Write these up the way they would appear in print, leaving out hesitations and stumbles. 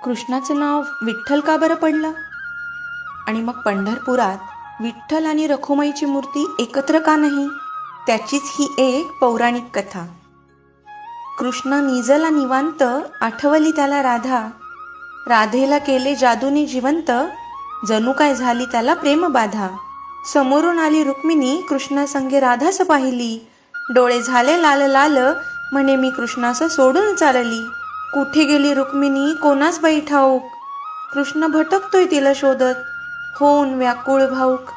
कृष्णाचं नाव विठ्ठल का बरं पडलं? आणि मग पंढरपुरात विठ्ठल आणि रखुमाईची मूर्ती एकत्र का नाही? त्याचीच ही एक पौराणिक कथा. कृष्ण निजला निवांत, आठवली त्याला राधा. राधेला केले जादूने जिवंत, जणू काय झाली त्याला प्रेमबाधा. समोरून आली रुक्मिणी, कृष्णासंगे राधास पाहिली. डोळे झाले लाल लाल, म्हणे मी कृष्णास सोडून चालली. कुठे गेली रुक्मिणी कोणास बाई ठाऊक, कृष्ण भटकतोय तिला शोधत, होऊन व्याकुळ भाऊक.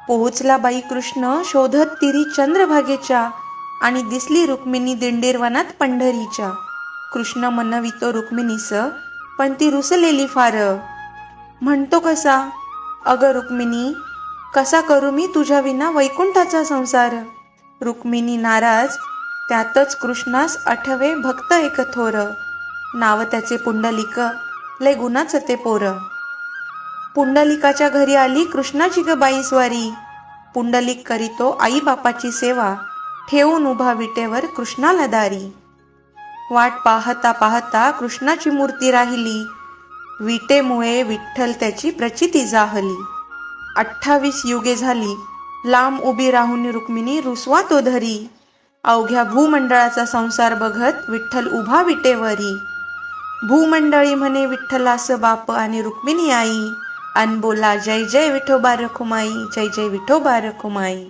पोहोचला बाई कृष्ण शोधत तिरी चंद्रभागेच्या, आणि दिसली रुक्मिणी दिंडीरवनात पंढरीच्या. कृष्ण मनवितो रुक्मिणीस, पण ती रुसलेली फार. म्हणतो कसा, अग रुक्मिणी कसा करू मी तुझ्या विना वैकुंठाचा संसार. रुक्मिणी नाराज, त्यातच कृष्णास आठवे भक्त एक थोर. नाव त्याचे पुंडलिक, लय गुणाचं ते पोर. पुंडलिकाच्या घरी आली कृष्णाची ग बाई स्वारी. पुंडलिक करीतो आई बापाची सेवा, ठेवून उभा विटेवर कृष्णाला दारी. वाट पाहता पाहता कृष्णाची मूर्ती राहिली, विटेमुळे विठ्ठल त्याची प्रचिती जाहली. 28 युगे झाली, लांब उभी राहून रुक्मिणी रुसवा तो धरी. अवघ्या भूमंडळाचा संसार बघत विठ्ठल उभा विटेवरी. भूमंडळी म्हणे विठ्ठलास बाप आणि रुक्मिणी आई, अन बोला जय जय विठोबा रखुमाई, जय जय विठोबा रखुमाई.